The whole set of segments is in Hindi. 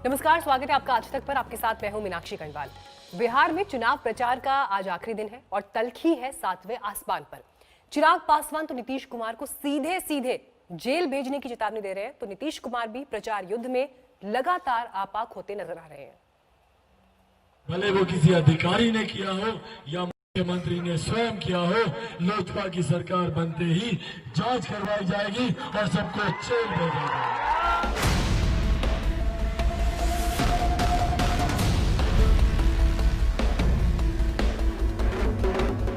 नमस्कार, स्वागत है आपका आज तक पर। आपके साथ मैं हूं मीनाक्षी कंडवाल। बिहार में चुनाव प्रचार का आज आखिरी दिन है और तल्खी है 7वें आसमान पर। चिराग पासवान तो नीतीश कुमार को सीधे सीधे जेल भेजने की चेतावनी दे रहे हैं, तो नीतीश कुमार भी प्रचार युद्ध में लगातार आपाक होते नजर आ रहे हैं। भले वो किसी अधिकारी ने किया हो या मुख्यमंत्री ने स्वयं किया हो, लोजपा की सरकार बनते ही जांच करवाई जाएगी और सबको जेल भेजा जाएगा।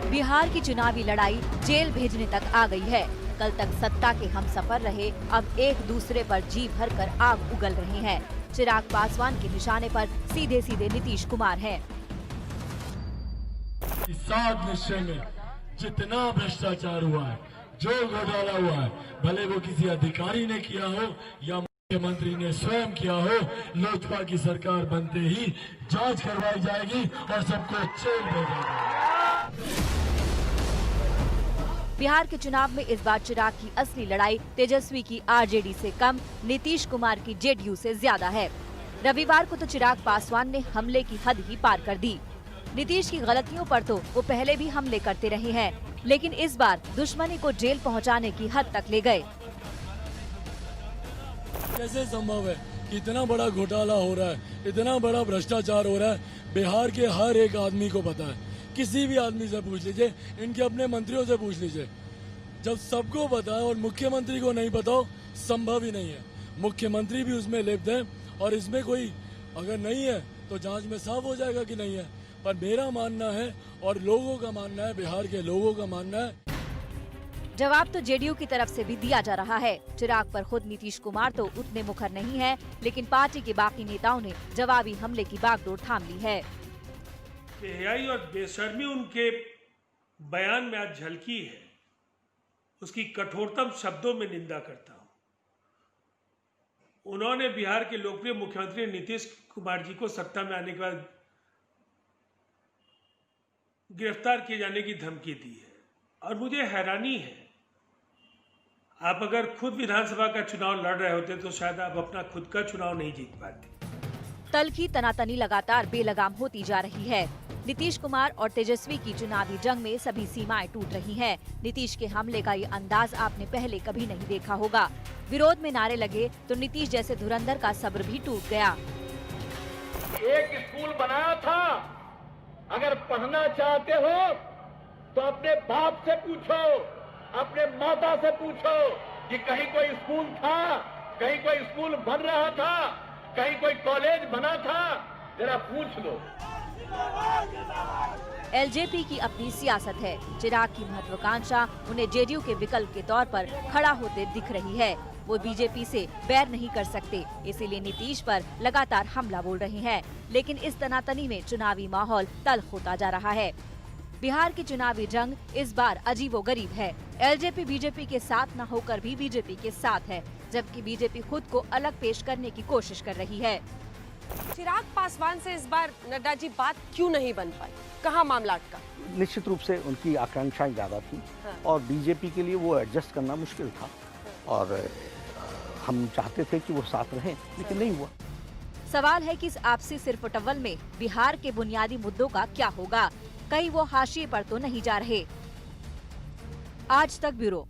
बिहार की चुनावी लड़ाई जेल भेजने तक आ गई है। कल तक सत्ता के हमसफर रहे, अब एक दूसरे पर जी भरकर आग उगल रहे हैं। चिराग पासवान के निशाने पर सीधे सीधे नीतीश कुमार हैं। इस 7 निश्चय में जितना भ्रष्टाचार हुआ है, जो घोटाला हुआ है, भले वो किसी अधिकारी ने किया हो या मुख्यमंत्री ने स्वयं किया हो, लोजपा की सरकार बनते ही जांच करवाई जाएगी और सबको जेल भेजा जाएगा। बिहार के चुनाव में इस बार चिराग की असली लड़ाई तेजस्वी की आरजेडी से कम, नीतीश कुमार की जेडीयू से ज्यादा है। रविवार को तो चिराग पासवान ने हमले की हद ही पार कर दी। नीतीश की गलतियों पर तो वो पहले भी हमले करते रहे हैं, लेकिन इस बार दुश्मनी को जेल पहुंचाने की हद तक ले गए। कैसे संभव है? इतना बड़ा घोटाला हो रहा है, इतना बड़ा भ्रष्टाचार हो रहा है, बिहार के हर एक आदमी को पता है। किसी भी आदमी से पूछ लीजिए, इनके अपने मंत्रियों से पूछ लीजिए। जब सबको पता है और मुख्यमंत्री को नहीं पता हो, संभव ही नहीं है। मुख्यमंत्री भी उसमें लिप्त है और इसमें कोई अगर नहीं है तो जांच में साफ हो जाएगा कि नहीं है। पर मेरा मानना है और लोगों का मानना है, बिहार के लोगों का मानना है, जवाब तो जेडीयू की तरफ से भी दिया जा रहा है। चिराग पर खुद नीतीश कुमार तो उतने मुखर नहीं है, लेकिन पार्टी के बाकी नेताओं ने जवाबी हमले की बागडोर थाम ली है। बेहयाई और बेशर्मी उनके बयान में आज झलकी है, उसकी कठोरतम शब्दों में निंदा करता हूं। उन्होंने बिहार के लोकप्रिय मुख्यमंत्री नीतीश कुमार जी को सत्ता में आने के बाद गिरफ्तार किए जाने की धमकी दी है और मुझे हैरानी है, आप अगर खुद विधानसभा का चुनाव लड़ रहे होते तो शायद आप अपना खुद का चुनाव नहीं जीत पाते। तल्खी तनातनी लगातार बेलगाम होती जा रही है। नीतीश कुमार और तेजस्वी की चुनावी जंग में सभी सीमाएं टूट रही हैं। नीतीश के हमले का ये अंदाज आपने पहले कभी नहीं देखा होगा। विरोध में नारे लगे तो नीतीश जैसे धुरंधर का सब्र भी टूट गया। एक स्कूल बनाया था, अगर पढ़ना चाहते हो तो अपने बाप से पूछो, अपने माता से पूछो कि कहीं कोई स्कूल था, कहीं कोई स्कूल बन रहा था, कहीं कोई कॉलेज बना था, जरा पूछ लो। एलजेपी की अपनी सियासत है। चिराग की महत्वाकांक्षा उन्हें जेडीयू के विकल्प के तौर पर खड़ा होते दिख रही है। वो बीजेपी से बैर नहीं कर सकते, इसीलिए नीतीश पर लगातार हमला बोल रहे हैं। लेकिन इस तनातनी में चुनावी माहौल तल्ख होता जा रहा है। बिहार की चुनावी जंग इस बार अजीबोगरीब है। एलजेपी बीजेपी के साथ न होकर भी बीजेपी के साथ है, जबकि बीजेपी खुद को अलग पेश करने की कोशिश कर रही है। चिराग पासवान से इस बार नड्डा जी बात क्यों नहीं बन पाई? कहाँ मामला अटका? निश्चित रूप से उनकी आकांक्षाएं ज्यादा थी और बीजेपी के लिए वो एडजस्ट करना मुश्किल था और हम चाहते थे कि वो साथ रहें, लेकिन नहीं हुआ। सवाल है कि इस आपसी सिरफुटव्वल में बिहार के बुनियादी मुद्दों का क्या होगा? कहीं वो हाशिए पर तो नहीं जा रहे? आज तक ब्यूरो।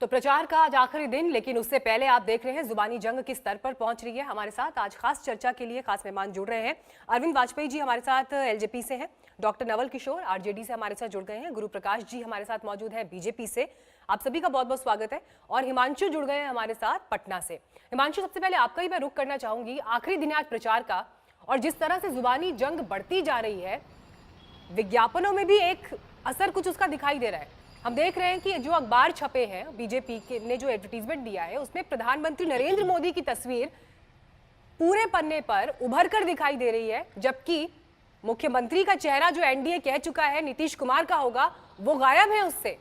तो प्रचार का आज आखिरी दिन, लेकिन उससे पहले आप देख रहे हैं जुबानी जंग किस स्तर पर पहुंच रही है। हमारे साथ आज खास चर्चा के लिए खास मेहमान जुड़ रहे हैं। अरविंद वाजपेयी जी हमारे साथ एलजेपी से हैं, डॉक्टर नवल किशोर आरजेडी से हमारे साथ जुड़ गए हैं, गुरु प्रकाश जी हमारे साथ मौजूद हैं बीजेपी से। आप सभी का बहुत बहुत स्वागत है। और हिमांशु जुड़ गए हैं हमारे साथ पटना से। हिमांशु, सबसे पहले आपका ही मैं रुख करना चाहूंगी। आखिरी दिन आज प्रचार का और जिस तरह से जुबानी जंग बढ़ती जा रही है, विज्ञापनों में भी एक असर कुछ उसका दिखाई दे रहा है। हम देख रहे हैं कि जो अखबार छपे हैं, बीजेपी के ने जो एडवर्टीजमेंट दिया है, उसमें प्रधानमंत्री नरेंद्र मोदी की तस्वीर पूरे पन्ने पर उभर कर दिखाई दे रही है, जबकि मुख्यमंत्री का चेहरा जो एनडीए कह चुका है नीतीश कुमार का होगा, वो गायब है उससे।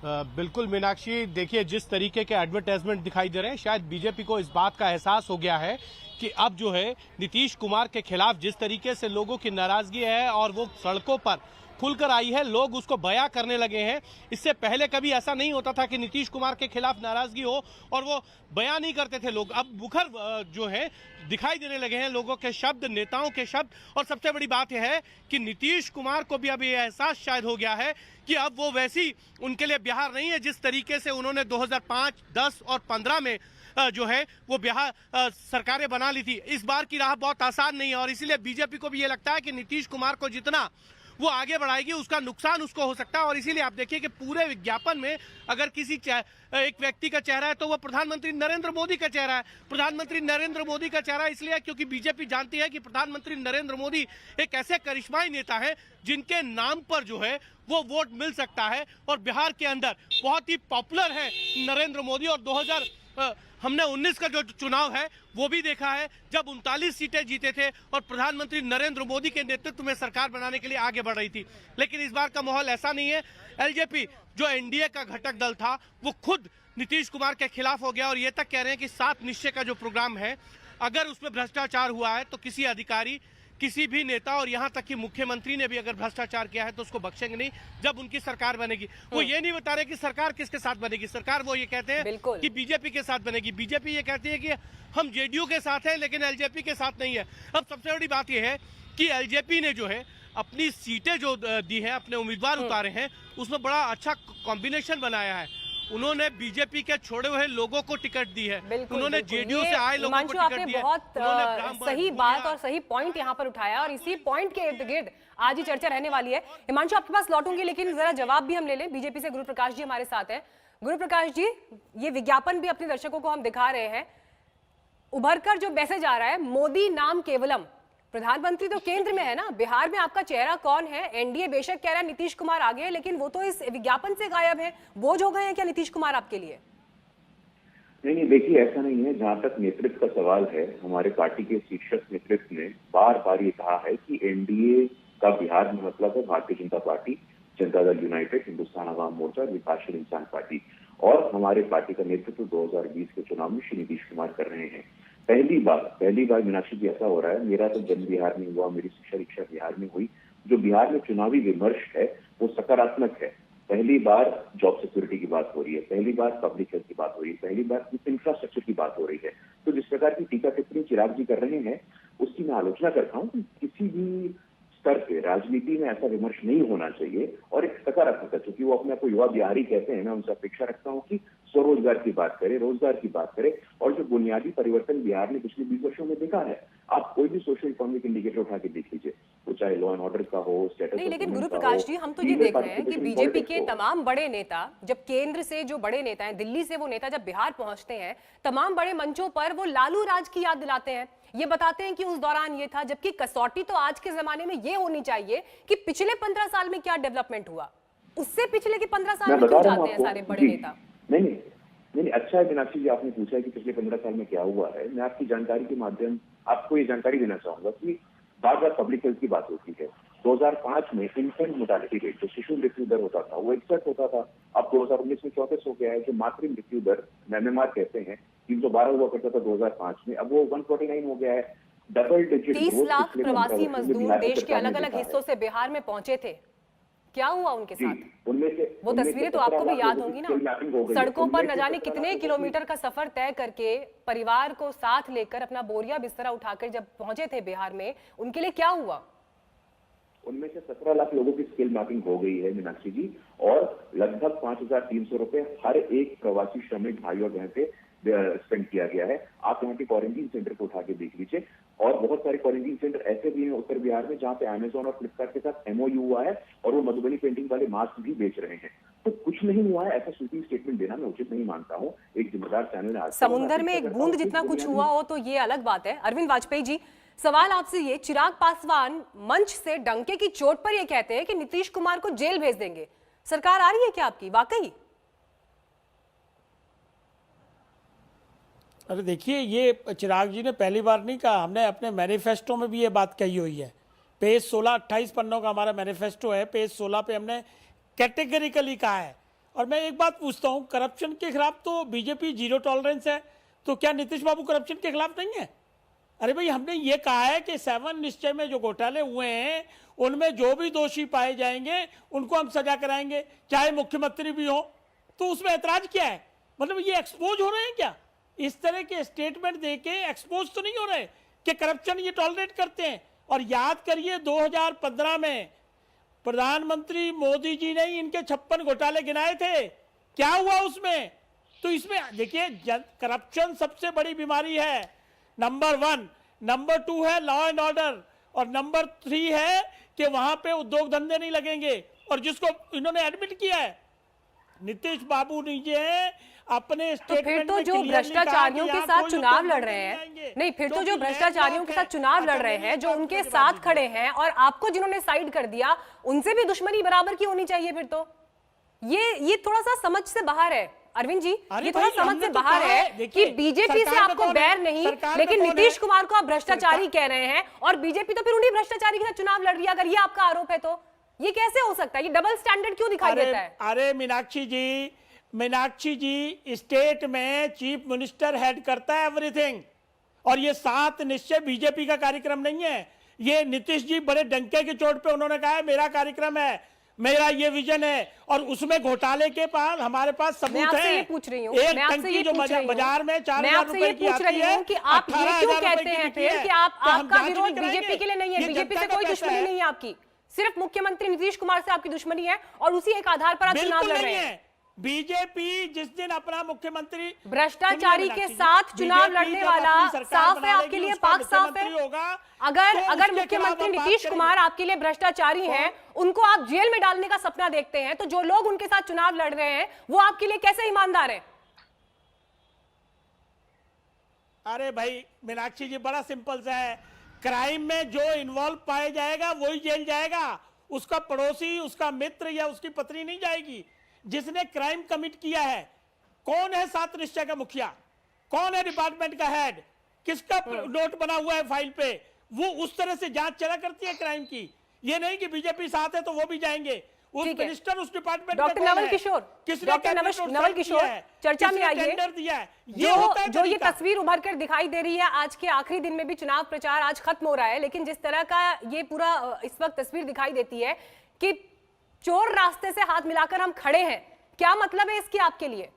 बिल्कुल मीनाक्षी, देखिए जिस तरीके के एडवर्टाइजमेंट दिखाई दे रहे हैं, शायद बीजेपी को इस बात का एहसास हो गया है कि अब जो है नीतीश कुमार के खिलाफ जिस तरीके से लोगों की नाराजगी है और वो सड़कों पर खुलकर आई है, लोग उसको बयां करने लगे हैं। इससे पहले कभी ऐसा नहीं होता था कि नीतीश कुमार के खिलाफ नाराजगी हो और वो बयां नहीं करते थे लोग। अब मुखर जो है दिखाई देने लगे हैं लोगों के शब्द, नेताओं के शब्द। और सबसे बड़ी बात यह है कि नीतीश कुमार को भी अब ये एहसास शायद हो गया है कि अब वो वैसी उनके लिए बिहार नहीं है जिस तरीके से उन्होंने 2005, 10 और 15 में जो है वो बिहार सरकारें बना ली थी। इस बार की राह बहुत आसान नहीं है और इसीलिए बीजेपी को भी ये लगता है कि नीतीश कुमार को जितना वो आगे बढ़ाएगी उसका नुकसान उसको हो सकता है। और इसीलिए आप देखिए कि पूरे विज्ञापन में अगर किसी एक व्यक्ति का चेहरा है तो वो प्रधानमंत्री नरेंद्र मोदी का चेहरा है। प्रधानमंत्री नरेंद्र मोदी का चेहरा इसलिए क्योंकि बीजेपी जानती है कि प्रधानमंत्री नरेंद्र मोदी एक ऐसे करिश्माई नेता है जिनके नाम पर जो है वो वोट मिल सकता है। और बिहार के अंदर बहुत ही पॉपुलर है नरेंद्र मोदी। और हमने 19 का जो चुनाव है वो भी देखा है जब 39 सीटें जीते थे और प्रधानमंत्री नरेंद्र मोदी के नेतृत्व में सरकार बनाने के लिए आगे बढ़ रही थी। लेकिन इस बार का माहौल ऐसा नहीं है। एलजेपी जो एनडीए का घटक दल था वो खुद नीतीश कुमार के खिलाफ हो गया और ये तक कह रहे हैं कि 7 निश्चय का जो प्रोग्राम है अगर उसमें भ्रष्टाचार हुआ है तो किसी अधिकारी, किसी भी नेता और यहाँ तक कि मुख्यमंत्री ने भी अगर भ्रष्टाचार किया है तो उसको बख्शेंगे नहीं जब उनकी सरकार बनेगी। वो ये नहीं बता रहे कि सरकार किसके साथ बनेगी। सरकार वो ये कहते हैं कि बीजेपी के साथ बनेगी। बीजेपी ये कहती है कि हम जेडीयू के साथ हैं लेकिन एलजेपी के साथ नहीं है। अब सबसे बड़ी बात यह है कि एलजेपी ने जो है अपनी सीटें जो दी है, अपने उम्मीदवार उतारे हैं, उसमें बड़ा अच्छा कॉम्बिनेशन बनाया है। उन्होंने बीजेपी के छोड़े हुए लोगों को टिकट दी है, उन्होंने जेडीयू से आए लोगों को टिकट दिया। बहुत सही बात और सही पॉइंट यहाँ पर उठाया और इसी पॉइंट के इर्द गिर्द आज ही चर्चा रहने वाली है। हिमांशु आपके पास लौटूंगी लेकिन जरा जवाब भी हम ले लें। बीजेपी से गुरु प्रकाश जी हमारे साथ हैं। गुरु प्रकाश जी, ये विज्ञापन भी अपने दर्शकों को हम दिखा रहे हैं, उभरकर जो मैसेज आ रहा है मोदी नाम केवलम। प्रधानमंत्री तो केंद्र में है ना, बिहार में आपका चेहरा कौन है? एनडीए बेशक कह रहा है नीतीश कुमार आगे है लेकिन वो तो इस विज्ञापन से गायब है। बोझ हो गए हैं क्या नीतीश कुमार आपके लिए? नहीं, देखिए ऐसा नहीं है। जहां तक नेतृत्व का सवाल है, हमारे पार्टी के शीर्षक नेतृत्व ने बार बार ये कहा है कि एनडीए का बिहार में मतलब है भारतीय जनता पार्टी, जनता दल यूनाइटेड, हिंदुस्तान अवाम मोर्चा, विकासशील इंसान पार्टी। और हमारे पार्टी का नेतृत्व 2020 के चुनाव में श्री नीतीश कुमार कर रहे हैं। पहली बार मीनाक्षी जी ऐसा हो रहा है, मेरा तो जन्म बिहार में हुआ, मेरी शिक्षा दीक्षा बिहार में हुई। जो बिहार में चुनावी विमर्श है वो सकारात्मक है। पहली बार जॉब सिक्योरिटी की बात हो रही है, पहली बार पब्लिक हेल्थ की बात हो रही है, पहली बार इंफ्रास्ट्रक्चर की बात हो रही है। तो जिस प्रकार की टीका टिप्पणी चिराग जी कर रहे हैं उसकी मैं आलोचना करता हूँ कि किसी भी स्तर पे राजनीति में ऐसा विमर्श नहीं होना चाहिए और एक सकारात्मक, क्योंकि वो अपने आप को युवा बिहारी कहते हैं, मैं उनसे अपेक्षा रखता हूँ कि स्वरोजगार की बात करें, रोजगार की बात करें। और जो बुनियादी परिवर्तन बिहार ने पिछले 20 वर्षों में देखा है, आप कोई भी सोशल इकोनॉमिक इंडिकेटर उठा के देख लीजिए, वो चाहे लॉ एंड ऑर्डर का हो, स्टेटस नहीं। लेकिन गुरु प्रकाश जी, हम तो ये देख रहे हैं कि बीजेपी के तमाम बड़े नेता, जब केंद्र से जो बड़े नेता हैं, दिल्ली से वो नेता जब बिहार पहुंचते हैं, तमाम बड़े मंचों पर वो लालू राज की याद दिलाते हैं। ये बताते हैं कि उस दौरान ये था, जबकि कसौटी तो आज के जमाने में ये होनी चाहिए कि पिछले 15 साल में क्या डेवलपमेंट हुआ, उससे पिछले के 15 साल में क्यों जाते हैं सारे बड़े नेता? नहीं, अच्छा है मीनाक्षी जी, आपने पूछा है कि पिछले 15 साल में क्या हुआ है। मैं आपकी जानकारी के माध्यम आपको ये जानकारी देना चाहूंगा कि बार बार पब्लिक हेल्थ की बात होती है। 2005 में इन्फेंट मोर्टालिटी रेट, जो शिशु मृत्यु दर होता था, वो 61 होता था। अब 2019 में 34 हो गया है। जो मातृ मृत्यु दर MMR कहते हैं, 312 हुआ करता था 2005 में, अब वो 149 हो गया है। डबल डिजिट 30 लाख प्रवासी मजदूर देश के अलग अलग हिस्सों से बिहार में पहुंचे थे। क्या हुआ उनके साथ? वो तस्वीरें तो आपको भी याद होंगी ना। सड़कों पर न जाने कितने किलोमीटर का सफर तय करके परिवार को साथ लेकर अपना बोरिया बिस्तरा उठाकर जब पहुंचे थे बिहार में, उनके लिए क्या हुआ? उनमें से 17 लाख लोगों की स्किल मैपिंग हो गई है मीनाक्षी जी, और लगभग 5,300 रुपए हर एक प्रवासी श्रमिक भाई और बहन पे स्पेंड किया गया है। आप यहाँ के क्वारंटीन सेंटर को उठा के देख लीजिए, और बहुत सारे क्वारंटीन सेंटर ऐसे भी हैं उत्तर बिहार में जहाँ पे अमेजोन और फ्लिपकार्ट के साथ MOU हुआ है और वो मधुबनी पेंटिंग वाले मास्क भी बेच रहे हैं। तो कुछ नहीं हुआ है, ऐसा स्वीपिंग स्टेटमेंट देना मैं उचित नहीं मानता हूँ। एक जिम्मेदार चैनल ने समुद्र में एक बूंद जितना कुछ हुआ हो तो ये अलग बात है। अरविंद वाजपेयी जी, सवाल आपसे ये, चिराग पासवान मंच से डंके की चोट पर ये कहते हैं कि नीतीश कुमार को जेल भेज देंगे। सरकार आ रही है क्या आपकी वाकई? अरे देखिए, ये चिराग जी ने पहली बार नहीं कहा, हमने अपने मैनिफेस्टो में भी ये बात कही हुई है। पेज 16, 28 पन्नों का हमारा मैनिफेस्टो है, पेज 16 पे हमने कैटेगरिकली कहा है। और मैं एक बात पूछता हूँ, करप्शन के खिलाफ तो बीजेपी जीरो टॉलरेंस है, तो क्या नीतीश बाबू करप्शन के खिलाफ नहीं है? अरे भाई, हमने ये कहा है कि 7 निश्चय में जो घोटाले हुए हैं उनमें जो भी दोषी पाए जाएंगे उनको हम सजा कराएंगे, चाहे मुख्यमंत्री भी हो। तो उसमें ऐतराज क्या है? मतलब ये एक्सपोज हो रहे हैं क्या? इस तरह के स्टेटमेंट देके एक्सपोज तो नहीं हो रहे कि करप्शन ये टॉलरेट करते हैं। और याद करिए 2015 में प्रधानमंत्री मोदी जी ने ही इनके 56 घोटाले गिनाए थे, क्या हुआ उसमें? तो इसमें देखिए करप्शन सबसे बड़ी बीमारी है, नंबर 1। नंबर 2 है लॉ एंड ऑर्डर, और नंबर 3 है कि वहां पे उद्योग धंधे नहीं लगेंगे। और जिसको इन्होंने एडमिट किया है नीतीश बाबू जी अपने तो फिर तो जो भ्रष्टाचारियों के साथ चुनाव लड़ रहे हैं, नहीं फिर तो जो भ्रष्टाचारियों के साथ चुनाव लड़ रहे हैं, जो उनके साथ खड़े हैं और आपको जिन्होंने साइड कर दिया, उनसे भी दुश्मनी बराबर की होनी चाहिए। फिर तो ये थोड़ा सा समझ से बाहर है अरविंद जी, ये थोड़ा समझ से बाहर है कि बीजेपी से आपको बैर नहीं, लेकिन नीतीश कुमार को आप भ्रष्टाचारी कह रहे हैं और बीजेपी तो फिर उन्हीं भ्रष्टाचारी के साथ चुनाव लड़ रही है। अगर ये आपका आरोप है तो ये कैसे हो सकता है? ये डबल स्टैंडर्ड क्यों दिखाई देता है? अरे मीनाक्षी जी स्टेट में चीफ मिनिस्टर हेड करता है एवरीथिंग, और ये 7 निश्चय बीजेपी का कार्यक्रम नहीं है। ये नीतीश जी बड़े डंके की चोट पे उन्होंने कहा है मेरा कार्यक्रम है, मेरा ये विजन है, और उसमें घोटाले के पास हमारे पास सबूत है। पूछ रही हूँ, एक टंकी जो बाजार में 4,000 रुपए की आती है कि आप ये क्यों कहते हैं फिर कि आपका विरोध बीजेपी के लिए नहीं है? बीजेपी से कोई दुश्मनी नहीं है आपकी, सिर्फ मुख्यमंत्री नीतीश कुमार से आपकी दुश्मनी है और उसी एक आधार पर आप चुनाव लड़ रहे हैं। बीजेपी जिस दिन अपना मुख्यमंत्री भ्रष्टाचारी के साथ चुनाव लड़ने वाला साफ है आपके लिए, पाक साफ है। अगर मुख्यमंत्री नीतीश कुमार आपके लिए भ्रष्टाचारी हैं, उनको आप जेल में डालने का सपना देखते हैं, तो जो लोग उनके साथ चुनाव लड़ रहे हैं वो आपके लिए कैसे ईमानदार है? अरे भाई मीनाक्षी जी बड़ा सिंपल सा है, क्राइम में जो इन्वॉल्व पाया जाएगा वही जेल जाएगा, उसका पड़ोसी, उसका मित्र या उसकी पत्नी नहीं जाएगी। जिसने क्राइम कमिट किया है, कौन है 7 निश्चय का मुखिया, कौन है डिपार्टमेंट का हेड, किसका नोट बना हुआ है फाइल पे, वो उस तरह से जांच चला करती है क्राइम की। ये नहीं कि बीजेपी साथ है तो वो भी जाएंगे, उस मिनिस्टर उस डिपार्टमेंट में। डॉक्टर नवल किशोर, चर्चा में आइए। जो ये तस्वीर उभर कर दिखाई दे रही है, आज के आखिरी दिन में भी चुनाव प्रचार आज खत्म हो रहा है, लेकिन जिस तरह का ये पूरा इस वक्त तस्वीर दिखाई देती है कि चोर रास्ते से हाथ मिलाकर हम खड़े हैं, क्या मतलब है इसकी आपके लिए?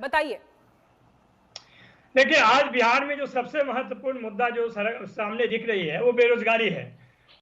बताइए। देखिए, आज बिहार में जो सबसे महत्वपूर्ण मुद्दा जो सामने दिख रही है वो बेरोजगारी है,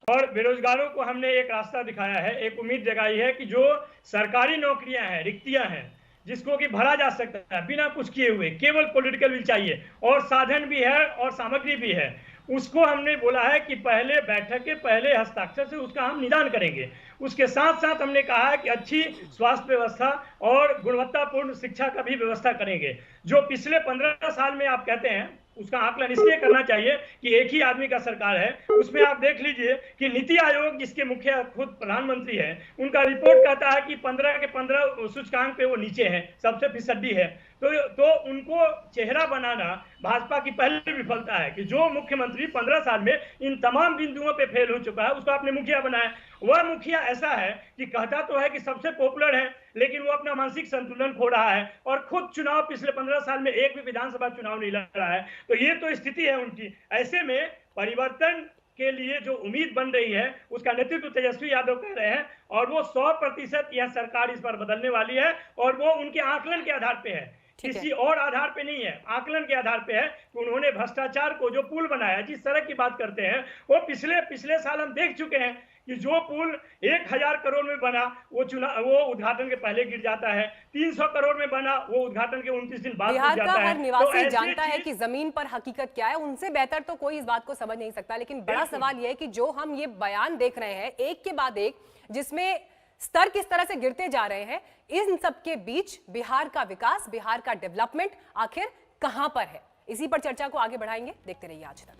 और बेरोजगारों को हमने एक रास्ता दिखाया है, एक उम्मीद जगाई है कि जो सरकारी नौकरियां हैं, रिक्तियां हैं, जिसको कि भरा जा सकता है बिना कुछ किए हुए, केवल पॉलिटिकल विल चाहिए और साधन भी है और सामग्री भी है, उसको हमने बोला है कि पहले बैठक के पहले हस्ताक्षर से उसका हम निदान करेंगे। उसके साथ साथ हमने कहा है कि अच्छी स्वास्थ्य व्यवस्था और गुणवत्तापूर्ण शिक्षा का भी व्यवस्था करेंगे। जो पिछले 15 साल में आप कहते हैं, उसका आकलन इसलिए करना चाहिए कि एक ही आदमी का सरकार है। उसमें आप देख लीजिए कि नीति आयोग, जिसके मुखिया खुद प्रधानमंत्री है, उनका रिपोर्ट कहता है कि 15 के 15 सूचकांक पे वो नीचे हैं, सबसे फिसड्डी है। तो उनको चेहरा बनाना भाजपा की पहली विफलता है कि जो मुख्यमंत्री 15 साल में इन तमाम बिंदुओं पे फेल हो चुका है, उसको आपने मुखिया बनाया। वह मुखिया ऐसा है कि कहता तो है कि सबसे पॉपुलर है, लेकिन वो अपना मानसिक संतुलन खो रहा है और खुद चुनाव पिछले 15 साल में एक भी विधानसभा चुनाव नहीं लड़ रहा है। तो ये तो स्थिति है उनकी। ऐसे में परिवर्तन के लिए जो उम्मीद बन रही है, उसका नेतृत्व तेजस्वी यादव कर रहे हैं, और वो 100% यह सरकार इस बार बदलने वाली है, और वो उनके आकलन के आधार पे है, किसी और आधार पे नहीं है। आकलन के आधार पे है कि उन्होंने भ्रष्टाचार को जो पुल बनाया, जिस सड़क की बात करते हैं, वो पिछले साल हम देख चुके हैं कि जो पुल 1000 करोड़ में बना वो उद्घाटन के पहले गिर जाता है, 300 करोड़ में बना वो उद्घाटन के 29 दिन बाद बिहार का हर निवासी तो जानता है कि जमीन पर हकीकत क्या है, उनसे बेहतर तो कोई इस बात को समझ नहीं सकता। लेकिन बड़ा सवाल यह है कि जो हम ये बयान देख रहे हैं एक के बाद एक, जिसमें स्तर किस तरह से गिरते जा रहे हैं, इन सब के बीच बिहार का विकास, बिहार का डेवलपमेंट आखिर कहां पर है? इसी पर चर्चा को आगे बढ़ाएंगे, देखते रहिए आज तक।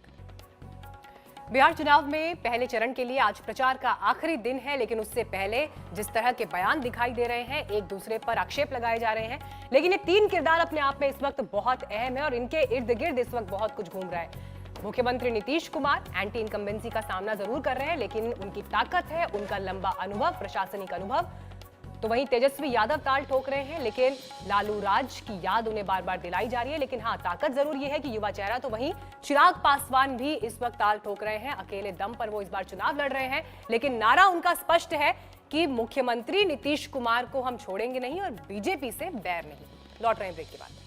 बिहार चुनाव में पहले चरण के लिए आज प्रचार का आखिरी दिन है, लेकिन उससे पहले जिस तरह के बयान दिखाई दे रहे हैं, एक दूसरे पर आक्षेप लगाए जा रहे हैं, लेकिन ये 3 किरदार अपने आप में इस वक्त बहुत अहम है और इनके इर्द गिर्द इस वक्त बहुत कुछ घूम रहा है। मुख्यमंत्री नीतीश कुमार एंटी इनकम्बेंसी का सामना जरूर कर रहे हैं, लेकिन उनकी ताकत है, उनका लंबा अनुभव, प्रशासनिक अनुभव, तो वहीं तेजस्वी यादव ताल ठोक रहे हैं, लेकिन लालू राज की याद उन्हें बार बार दिलाई जा रही है। लेकिन हाँ, ताकत जरूर ये है कि युवा चेहरा तो वहीं चिराग पासवान भी इस वक्त ताल ठोक रहे हैं। अकेले दम पर वो इस बार चुनाव लड़ रहे हैं, लेकिन नारा उनका स्पष्ट है कि मुख्यमंत्री नीतीश कुमार को हम छोड़ेंगे नहीं और बीजेपी से बैर नहीं। लौट रहे हैं ब्रेक के बाद।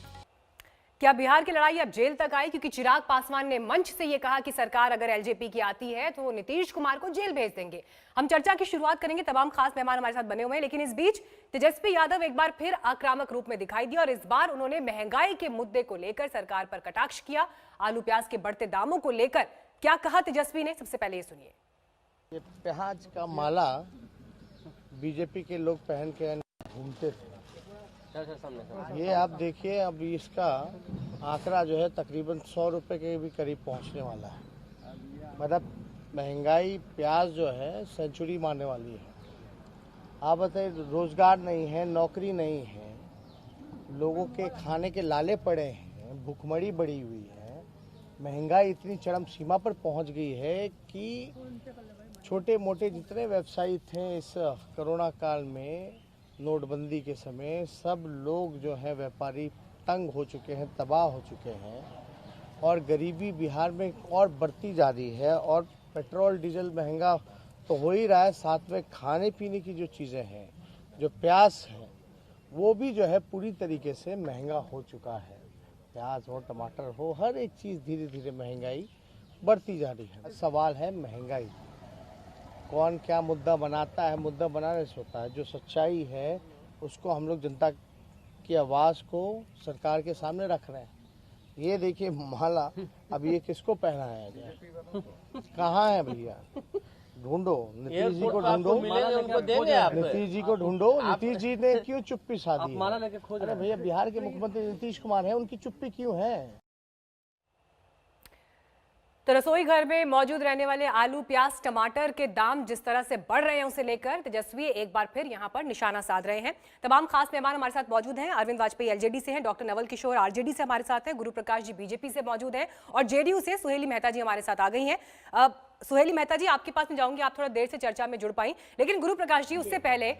क्या बिहार की लड़ाई अब जेल तक आई? क्योंकि चिराग पासवान ने मंच से यह कहा कि सरकार अगर एलजेपी की आती है तो वो नीतीश कुमार को जेल भेज देंगे। हम चर्चा की शुरुआत करेंगे, तमाम खास मेहमान हमारे साथ बने हुए हैं, लेकिन इस बीच तेजस्वी यादव एक बार फिर आक्रामक रूप में दिखाई दिया और इस बार उन्होंने महंगाई के मुद्दे को लेकर सरकार पर कटाक्ष किया। आलू प्याज के बढ़ते दामों को लेकर क्या कहा तेजस्वी ने, सबसे पहले ये सुनिए। ये प्याज का माला बीजेपी के लोग पहन के घूमते थे, ये आप देखिए अब इसका आंकड़ा जो है तकरीबन 100 रुपए के भी करीब पहुंचने वाला है। मतलब महंगाई प्याज जो है सेंचुरी मारने वाली है। आप बताइए, रोजगार नहीं है, नौकरी नहीं है, लोगों के खाने के लाले पड़े हैं, भूखमरी बढ़ी हुई है, महंगाई इतनी चरम सीमा पर पहुंच गई है कि छोटे मोटे जितने व्यवसायी थे इस कोरोना काल में, नोटबंदी के समय, सब लोग जो है व्यापारी तंग हो चुके हैं, तबाह हो चुके हैं और गरीबी बिहार में और बढ़ती जा रही है। और पेट्रोल डीजल महंगा तो हो ही रहा है, साथ में खाने पीने की जो चीज़ें हैं, जो प्याज है, वो भी जो है पूरी तरीके से महंगा हो चुका है। प्याज हो, टमाटर हो, हर एक चीज़ धीरे धीरे महंगाई बढ़ती जा रही है। सवाल है महंगाई, कौन क्या मुद्दा बनाता है, मुद्दा बनाने से होता है। जो सच्चाई है उसको हम लोग जनता की आवाज़ को सरकार के सामने रख रहे हैं। ये देखिए माला, अब ये किसको पहनाया गया, कहाँ है भैया? ढूंढो, नीतीश जी को ढूंढो, नीतीश जी को ढूंढो। नीतीश जी ने क्यों चुप्पी साधी? अरे भैया, बिहार के मुख्यमंत्री नीतीश कुमार हैं, उनकी चुप्पी क्यों है? तो रसोई घर में मौजूद रहने वाले आलू प्याज टमाटर के दाम जिस तरह से बढ़ रहे हैं उसे लेकर तेजस्वी एक बार फिर यहां पर निशाना साध रहे हैं। तमाम खास मेहमान हमारे साथ मौजूद हैं। अरविंद वाजपेयी एलजेडी से हैं, डॉक्टर नवल किशोर आरजेडी से हमारे साथ हैं, गुरु प्रकाश जी बीजेपी से मौजूद हैं और जेडीयू से सुहेली मेहता जी हमारे साथ आ गई हैं। सुहेली मेहता जी, आपके पास में जाऊंगी, आप थोड़ा देर से चर्चा में जुड़ पाई, लेकिन गुरु प्रकाश जी, उससे पहले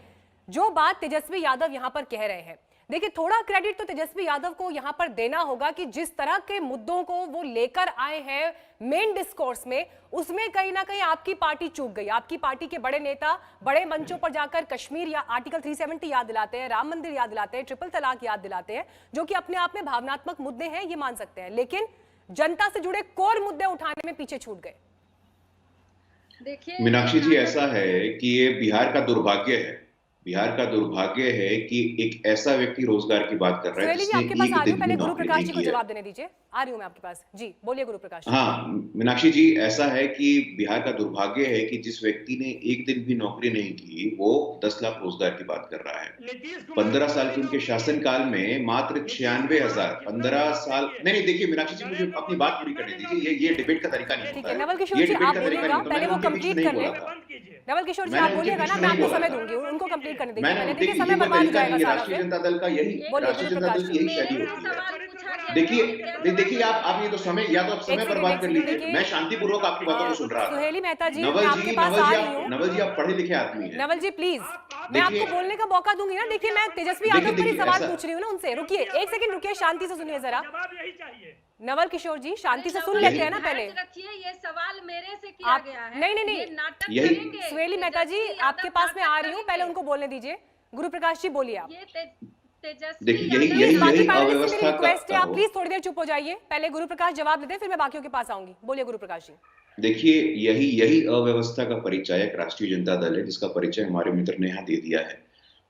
जो बात तेजस्वी यादव यहां पर कह रहे हैं, देखिए थोड़ा क्रेडिट तो तेजस्वी यादव को यहां पर देना होगा कि जिस तरह के मुद्दों को वो लेकर आए हैं मेन डिस्कोर्स में, उसमें कहीं ना कहीं आपकी पार्टी चूक गई। आपकी पार्टी के बड़े नेता बड़े मंचों पर जाकर कश्मीर या आर्टिकल 370 याद दिलाते हैं, राम मंदिर याद दिलाते हैं, ट्रिपल तलाक याद दिलाते हैं, जो कि अपने आप में भावनात्मक मुद्दे हैं, ये मान सकते हैं, लेकिन जनता से जुड़े कोर मुद्दे उठाने में पीछे छूट गए। देखिए मीनाक्षी जी, ऐसा है कि ये बिहार का दुर्भाग्य है। बिहार का दुर्भाग्य है कि एक ऐसा व्यक्ति रोजगार की बात कर रहा है जिसने आपके पास आ रही हूं, पहले गुरु प्रकाश जी को जवाब देने दीजिए। आ रही हूं मैं आपके पास, जी बोलिए गुरु प्रकाश। हाँ मीनाक्षी जी, ऐसा है कि बिहार का दुर्भाग्य है कि जिस व्यक्ति ने एक दिन भी नौकरी नहीं की वो 10 लाख रोजगार की बात कर रहा है। 15 साल के उनके शासनकाल में मात्र 96,000, 15 साल नहीं, देखिए मीनाक्षी जी, मुझे अपनी बात पूरी करने दीजिए। ये डिबेट का तरीका नहीं होता है। नवल किशोर जी आप बोलिएगा, पहले वो कंप्लीट कर ले। नवल किशोर जी आप बोलिएगा ना, मैं आपको समय दूंगी, उनको कंप्लीट करने दीजिए। पहले देखिए समय बर्बाद हो जाएगा सारा। राष्ट्रीय जनता दल का यही शैली होती है। देखिए आप ये तो समय, या तो आप समय बर्बाद कर लीजिए। मैं शांतिपूर्वक आपकी बातों को सुन रहा था। सुहेली मेहता जी, मैं आपके पास आ रही हूं। नवल जी, आप पढ़े लिखे आदमी हैं। नवल जी प्लीज, मैं आपको बोलने का मौका दूंगी ना। देखिए मैं तेजस्वी यादव पर ही सवाल पूछ रही हूँ ना उनसे। रुकिए एक सेकंड, रुकिए, शांति से सुनिए जरा। नवल किशोर जी शांति से सुन लेते हैं ना पहले। ये सवाल मेरे से किया गया है। नहीं, सुहेली मेहता जी आपके पास में आ रही हूँ, पहले उनको बोलने दीजिए। गुरु प्रकाश जी बोलिए आप। देखिए यही अव्यवस्था रिक्वेस्ट है, आप प्लीज थोड़ी देर चुप हो जाइए। पहले गुरु प्रकाश जवाब देते हैं, फिर मैं बाकियों के पास आऊंगी। बोलिए गुरु प्रकाश जी। देखिए यही अव्यवस्था का परिचायक राष्ट्रीय जनता दल है, जिसका परिचय हमारे मित्र ने यहाँ दे दिया है।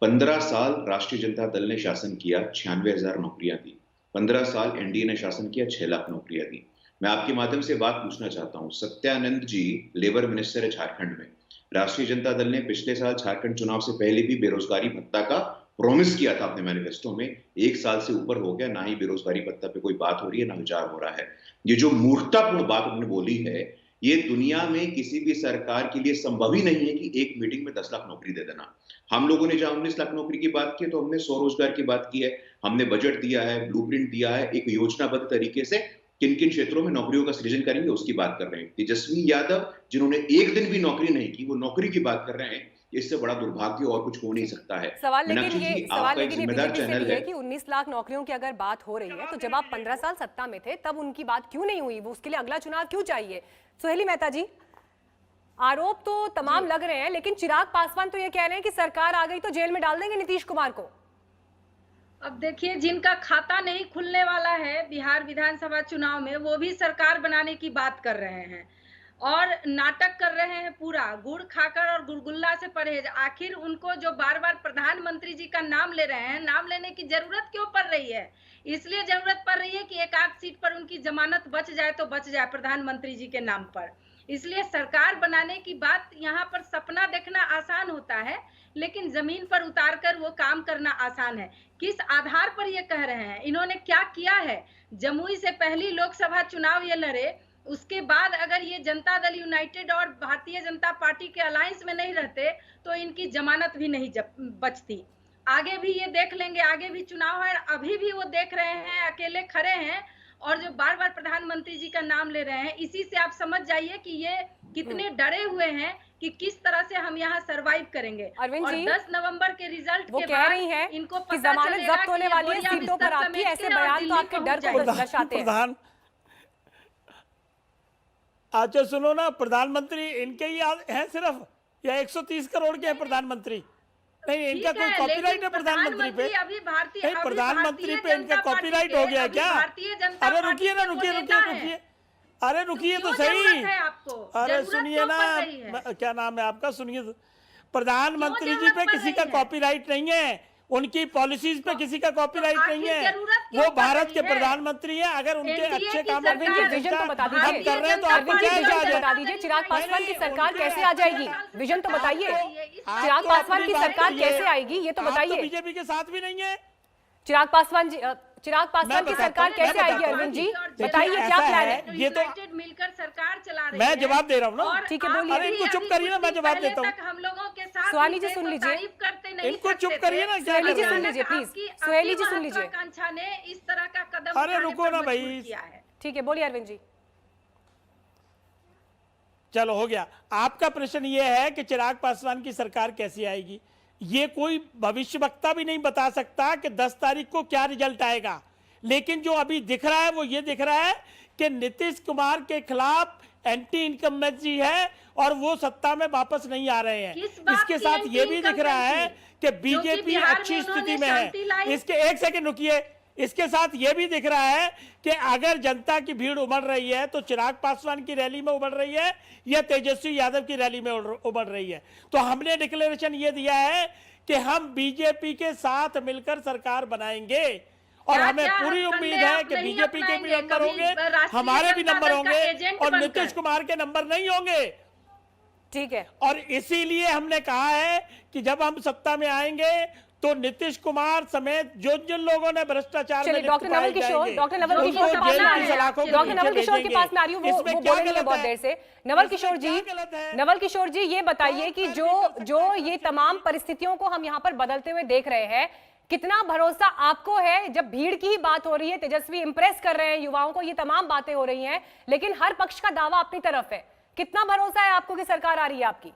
15 साल राष्ट्रीय जनता दल ने शासन किया, 96,000 नौकरियां दी। 15 साल एनडीए ने शासन किया, 6 लाख नौकरियां दी। मैं आपके माध्यम से बात पूछना चाहता हूँ, सत्यानंद जी लेबर मिनिस्टर है झारखंड में। राष्ट्रीय जनता दल ने पिछले साल झारखंड चुनाव से पहले भी बेरोजगारी भत्ता का प्रॉमिस किया था अपने मैनिफेस्टो में। 1 साल से ऊपर हो गया, ना ही बेरोजगारी भत्ता पे कोई बात हो रही है, ना विचार हो रहा है। ये जो मूर्खतापूर्ण बात उन्होंने बोली है, ये दुनिया में किसी भी सरकार के लिए संभव ही नहीं है कि एक मीटिंग में 10 लाख नौकरी दे देना। हम लोगों ने जहां 19 लाख नौकरी की बात की, तो हमने स्वरोजगार की बात की है, हमने बजट दिया है, ब्लूप्रिंट दिया है, एक योजनाबद्ध तरीके से किन किन क्षेत्रों में नौकरियों का सृजन करेंगे उसकी बात कर रहे हैं। तेजस्वी यादव जिन्होंने एक दिन भी नौकरी नहीं की, वो नौकरी की बात कर रहे हैं। इससे बड़ा दुर्भाग्य और कुछ हो नहीं सकता है। सवाल लेकिन मीनाक्षी ये जी, सवाल आपका एक लेकिन ये जिम्मेदार बीजेपी से चैनल भी है है। कि 19 लाख नौकरियों की अगर बात हो रही है तो जब आप 15 साल सत्ता में थे तब उनकी बात क्यों नहीं हुई? वो उसके लिए अगला चुनाव क्यों चाहिए? सुहेली मेहता जी, आरोप तो तमाम लग रहे हैं, लेकिन चिराग पासवान तो ये कह रहे हैं कि सरकार आ गई तो जेल में डाल देंगे नीतीश कुमार को। अब देखिए, जिनका खाता नहीं खुलने वाला है बिहार विधानसभा चुनाव में, वो भी सरकार बनाने की बात कर रहे हैं और नाटक कर रहे हैं पूरा, गुड़ खाकर और गुलगुल्ला से परहेज। आखिर उनको जो बार बार प्रधानमंत्री जी का नाम ले रहे हैं, नाम लेने की जरूरत क्यों पड़ रही है? इसलिए जरूरत पड़ रही है कि एक आध सीट पर उनकी जमानत बच जाए तो बच जाए प्रधानमंत्री जी के नाम पर। इसलिए सरकार बनाने की बात, यहाँ पर सपना देखना आसान होता है, लेकिन जमीन पर उतार कर वो काम करना आसान है। किस आधार पर ये कह रहे हैं? इन्होंने क्या किया है? जमुई से पहली लोकसभा चुनाव ये लड़े, उसके बाद अगर ये जनता दल यूनाइटेड और भारतीय जनता पार्टी के अलायंस में नहीं रहते तो इनकी जमानत भी नहीं बचती। आगे भी ये देख लेंगे, आगे भी चुनाव है, अभी भी वो देख रहे हैं, अकेले खड़े हैं और जो बार बार प्रधानमंत्री जी का नाम ले रहे हैं। इसी से आप समझ जाइए कि ये कितने डरे हुए हैं कि किस तरह से हम यहाँ सरवाइव करेंगे। अरविंद और जी, 10 नवंबर के रिजल्ट वो के कह बाद रही हैं इनको कि पता जमानत चलेगा जब्त होने कि ये वाली है बोरिया सीटों पर बिस्तर आपकी, समेट ऐसे के और बयान तो दिल्ली आपके पहुंच डर को जाएंगे। दर्शाते हैं। प्रधान, अच्छा सुनो ना, प्रधानमंत्री इनके ही हैं सिर्फ, या 130 करोड़ के हैं प्रधानमंत्री? नहीं, इनका कोई कॉपीराइट है प्रधानमंत्री पे? नहीं, प्रधानमंत्री पे इनका कॉपीराइट हो गया क्या? अरे रुकिए ना, रुकिए, अरे रुकिए तो सही। अरे सुनिए ना, क्या नाम है आपका, सुनिए। प्रधानमंत्री जी पे किसी का कॉपीराइट नहीं है, उनकी पॉलिसीज पे किसी का कॉपीराइट नहीं है। वो भारत के प्रधानमंत्री हैं। अगर उनके अच्छे काम विजन तो बता दीजिए, कर रहे हैं तो आपको क्या बता दीजिए, चिराग पासवान की सरकार कैसे आ जाएगी? विजन तो बताइए, चिराग पासवान की सरकार कैसे आएगी ये तो बताइए। बीजेपी के साथ भी नहीं है चिराग पासवान की सरकार कैसे आएगी? अरविंद जी बताइए, क्या प्लान है? ये तो मिलकर सरकार चला रही मैं जवाब दे रहा हूँ ना। ठीक है, बोलिए। अरे इनको चुप करिए ना, मैं जवाब देता हूँ। हम लोगों के साथ सुहानी जी सुन लीजिए, इनको चुप करिए ना। सुहेली जी सुन लीजिए प्लीज, सुहेली जी सुन लीजिए। महत्वाकांक्षा ने इस तरह का कदम अरे रुको ना भाई, ठीक है, बोलिए अरविंद जी। चलो हो गया। आपका प्रश्न ये है कि चिराग पासवान की सरकार कैसी आएगी। ये कोई भविष्यवक्ता भी नहीं बता सकता कि 10 तारीख को क्या रिजल्ट आएगा, लेकिन जो अभी दिख रहा है वो ये दिख रहा है कि नीतीश कुमार के खिलाफ एंटी इनकम्बेंसी है और वो सत्ता में वापस नहीं आ रहे हैं। इसके साथ ये भी दिख रहा है कि बीजेपी अच्छी स्थिति में है। इसके एक सेकंड रुकिए, इसके साथ ये भी दिख रहा है कि अगर जनता की भीड़ उमड़ रही है तो चिराग पासवान की रैली में उमड़ रही है या तेजस्वी यादव की रैली में उमड़ रही है। तो हमने डिक्लेरेशन ये दिया है कि हम बीजेपी के साथ मिलकर सरकार बनाएंगे और हमें पूरी उम्मीद है कि बीजेपी के भी नंबर होंगे, हमारे भी नंबर होंगे और नीतीश कुमार के नंबर नहीं होंगे। ठीक है, और इसीलिए हमने कहा है कि जब हम सत्ता में आएंगे तो नीतीश कुमार समेत जिन लोगों ने भ्रष्टाचार में डॉक्टर नवल किशोर के पास में आ रही हूँ, वो बोलेंगे बहुत देर से। नवल किशोर जी ये बताइए कि जो ये तमाम परिस्थितियों को हम यहाँ पर बदलते हुए देख रहे हैं, कितना भरोसा आपको है? जब भीड़ की ही बात हो रही है, तेजस्वी इंप्रेस कर रहे हैं युवाओं को, ये तमाम बातें हो रही हैं, लेकिन हर पक्ष का दावा अपनी तरफ है, कितना भरोसा है आपको कि सरकार आ रही है आपकी?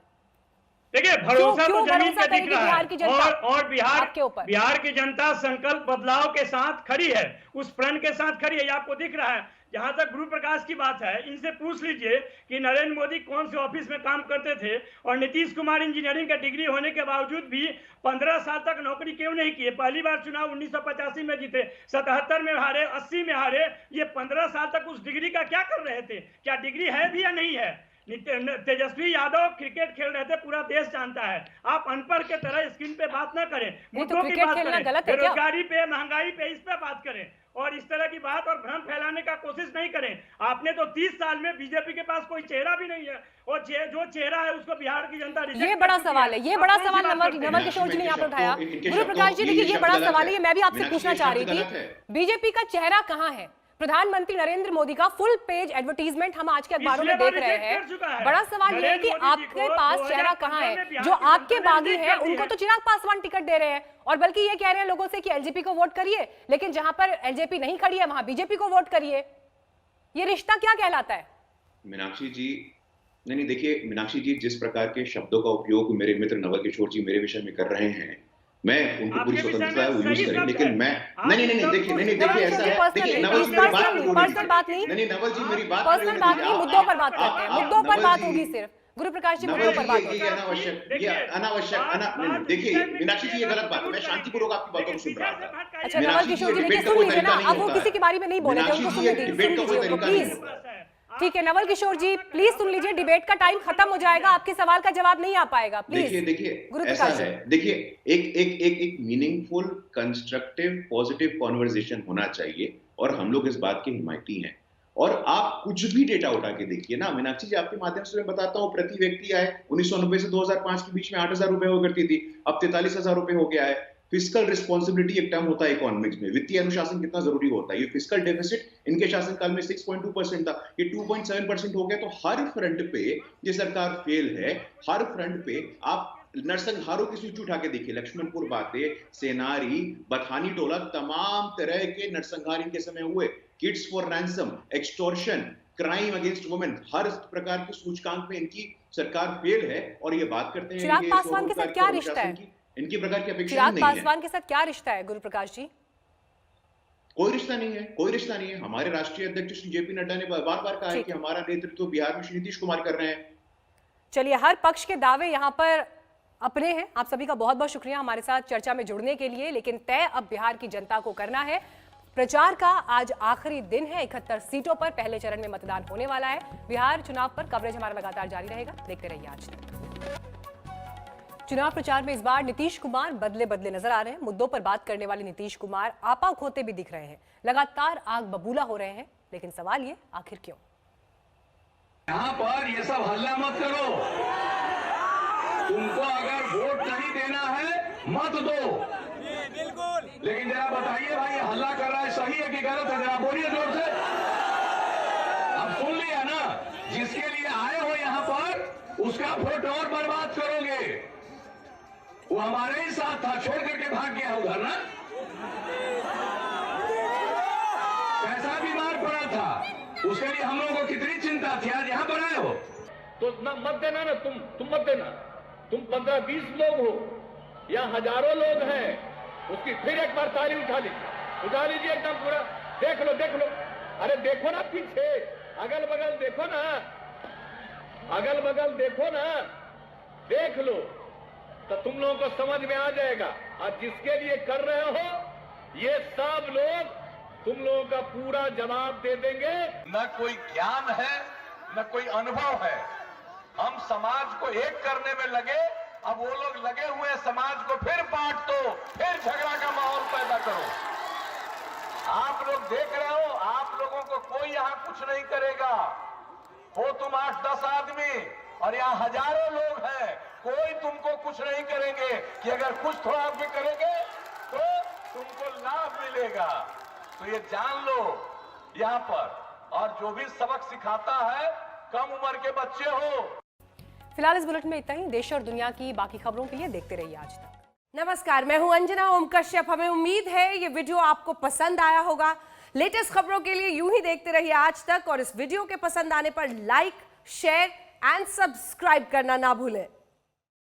देखिए, भरोसा तो जमीन पे दिख रहा है और बिहार की जनता संकल्प बदलाव के साथ खड़ी है, उस प्रण के साथ खड़ी है, आपको दिख रहा है। जहां तक गुरु प्रकाश की बात है, इनसे पूछ लीजिए कि नरेंद्र मोदी कौन से ऑफिस में काम करते थे और नीतीश कुमार इंजीनियरिंग का डिग्री होने के बावजूद भी 15 साल तक नौकरी क्यों नहीं की? पहली बार चुनाव 1985 में जीते, 77 में हारे, 80 में हारे। ये 15 साल तक उस डिग्री का क्या कर रहे थे? क्या डिग्री है भी या नहीं है? तेजस्वी यादव क्रिकेट खेल रहे थे, पूरा देश जानता है। आप अनपढ़ के तरह स्क्रीन पे बात ना करें, मुद्दों की बात करें, बेरोजगारी पे, महंगाई पे, इस पे बात करें और इस तरह की बात और भ्रम फैलाने का कोशिश नहीं करें। आपने तो 30 साल में बीजेपी के पास कोई चेहरा भी नहीं है और जो चेहरा है उसको बिहार की जनता रिजेक्ट। ये बड़ा सवाल है, ये बड़ा सवाल नवल किशोर जी ने यहाँ पर उठाया। गुरु प्रकाश जी देखिए, ये बड़ा सवाल है, ये मैं भी आपसे पूछना चाह रही थी, बीजेपी का चेहरा कहाँ है? प्रधानमंत्री नरेंद्र मोदी का फुल पेज एडवर्टीजमेंट हम आज के अखबारों में देख रहे हैं। बड़ा सवाल ये है कि आपके पास चेहरा कहाँ है? जो आपके बागी हैं उनको तो चिराग पासवान टिकट दे रहे हैं और बल्कि ये कह रहे हैं लोगों से कि एलजेपी को वोट करिए, लेकिन जहां पर एलजेपी नहीं खड़ी है वहां बीजेपी को वोट करिए। ये रिश्ता क्या कहलाता है? मीनाक्षी जी, नहीं देखिए मीनाक्षी जी, जिस प्रकार के शब्दों का उपयोग मेरे मित्र नवल किशोर जी मेरे विषय में कर रहे हैं, मैं उनको पूरी स्वतंत्रता है वो यूज करें, लेकिन मैं नहीं देखिए ऐसा है, देखिए नवल जी मेरी बात नहीं नवल जी मेरी बात पर्सनल बात नहीं, मुद्दों पर बात करते हैं, मुद्दों पर बात होगी सिर्फ। गुरु प्रकाश जी मुद्दों पर बात होगी। ये अनावश्यक देखिए मीनाक्षी जी ये गलत बात है, मैं शांतिपूर्वक आपकी बातों को सुन रहा था। अच्छा नवल किशोर जी देखिए सुन लीजिए ना, अब वो किसी के बारे में नहीं बोले थे, उनको सुन लीजिए प्लीज। ठीक है नवल किशोर जी प्लीज सुन लीजिए, डिबेट का टाइम खत्म हो जाएगा, आपके सवाल का जवाब नहीं आ पाएगा प्लीज। देखिए ऐसा है, देखिए एक मीनिंगफुल कंस्ट्रक्टिव पॉजिटिव कॉन्वर्सेशन होना चाहिए और हम लोग इस बात के हिमायती हैं। और आप कुछ भी डेटा उठा के देखिए ना मीनाक्षी जी, आपके माध्यम से मैं बताता हूँ, प्रति व्यक्ति आय 1990 से 2005 के बीच में 8,000 रुपए हुआ करती थी, अब 43,000 रुपए हो गया है। फिस्कल रिस्पॉन्सिबिलिटी एक टर्म होता है इकोनॉमिक्स में, वित्तीय अनुशासन कितना जरूरी होता है। ये फिस्कल डेफिसिट इनके शासनकाल में 6.2% था, ये 2.7% हो गया। तो हर फ्रंट पे ये सरकार फेल है, हर फ्रंट पे आप नरसंहारों की सूची उठा के देखिए, लक्ष्मणपुर बातें, सेनारी, बथानी टोला, तमाम तरह के नरसंहार इनके समय हुए। Kids for ransom, extortion, crime against women, हर प्रकार के सूचकांक में इनकी सरकार फेल है। और ये बात करते हैं चिराग पासवान के साथ क्या रिश्ता है? इनकी प्रकार की अपेक्षा चिराग नहीं है। पासवान के साथ क्या रिश्ता है गुरु प्रकाश जी? कोई रिश्ता नहीं है, कोई रिश्ता नहीं है। हमारे राष्ट्रीय अध्यक्ष श्री जेपी नड्डा ने बार बार कहा है कि हमारा नेतृत्व बिहार में श्री नीतीश कुमार कर रहे हैं। चलिए हर पक्ष के दावे यहाँ पर अपने हैं। आप सभी का बहुत बहुत शुक्रिया हमारे साथ चर्चा में जुड़ने के लिए, लेकिन तय अब बिहार की जनता को करना है। प्रचार का आज आखिरी दिन है, 71 सीटों पर पहले चरण में मतदान होने वाला है। बिहार चुनाव पर कवरेज हमारा लगातार जारी रहेगा, देखते रहिए आज तक। चुनाव प्रचार में इस बार नीतीश कुमार बदले बदले नजर आ रहे हैं। मुद्दों पर बात करने वाले नीतीश कुमार आपा खोते भी दिख रहे हैं, लगातार आग बबूला हो रहे हैं। लेकिन सवाल ये, आखिर क्यों? यहाँ पर ये सब हल्ला मत करो, तुमको अगर वोट नहीं देना है मत दो, बिल्कुल। लेकिन जरा बताइए भाई, हल्ला कर रहा है सही है कि गलत है? जरा बोलिए जोर से। अब सुन लिया ना, जिसके लिए आए हो यहाँ पर उसका वोट और बर्बाद करोगे। वो हमारे ही साथ था, छोड़ करके भाग गया उधर ना, कैसा बीमार पड़ा था, उसके लिए हम लोगों को कितनी चिंता थी। आज यहाँ पर आए हो तो मत देना ना, तुम मत देना। तुम 15-20 लोग हो या हजारों लोग हैं, उसकी फिर एक बार ताली उठा लीजिए एकदम पूरा। देख लो, अरे देखो ना पीछे, अगल बगल देखो ना, देख लो तो तुम लोगों को समझ में आ जाएगा। और जिसके लिए कर रहे हो ये सब लोग तुम लोगों का पूरा जवाब दे देंगे। न कोई ज्ञान है न कोई अनुभव है, हम समाज को एक करने में लगे, अब वो लोग लगे हुए समाज को फिर बांट दो, फिर झगड़ा का माहौल पैदा करो। आप लोग देख रहे हो, आप लोगों को कोई यहाँ कुछ नहीं करेगा। हो तुम 8-10 आदमी और यहाँ हजारों लोग हैं, कोई तुमको कुछ नहीं करेंगे कि अगर कुछ थोड़ा भी करेंगे तो तुमको लाभ मिलेगा। तो ये जान लो यहाँ पर। और जो भी सबक सिखाता है, कम उम्र के बच्चे हो। फिलहाल इस बुलेटिन में इतना ही। देश और दुनिया की बाकी खबरों के लिए देखते रहिए आज तक। नमस्कार, मैं हूं अंजना ओम कश्यप। हमें उम्मीद है ये वीडियो आपको पसंद आया होगा। लेटेस्ट खबरों के लिए यूं ही देखते रहिए आज तक, और इस वीडियो के पसंद आने पर लाइक, शेयर एंड सब्सक्राइब करना ना भूलें।